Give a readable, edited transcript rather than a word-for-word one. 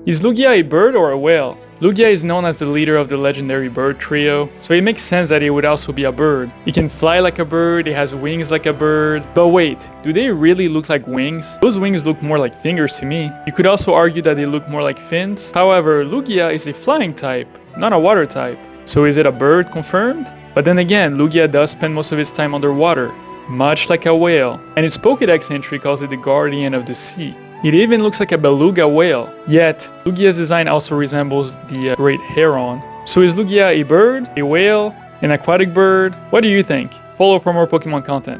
Is Lugia a bird or a whale? Lugia is known as the leader of the legendary bird trio, so it makes sense that it would also be a bird. It can fly like a bird, it has wings like a bird. But wait, do they really look like wings? Those wings look more like fingers to me. You could also argue that they look more like fins. However, Lugia is a flying type, not a water type. So is it a bird confirmed? But then again, Lugia does spend most of its time underwater, much like a whale. And its Pokédex entry calls it the guardian of the sea. It even looks like a beluga whale. Yet, Lugia's design also resembles the great heron. So is Lugia a bird, a whale, an aquatic bird? What do you think? Follow for more Pokemon content.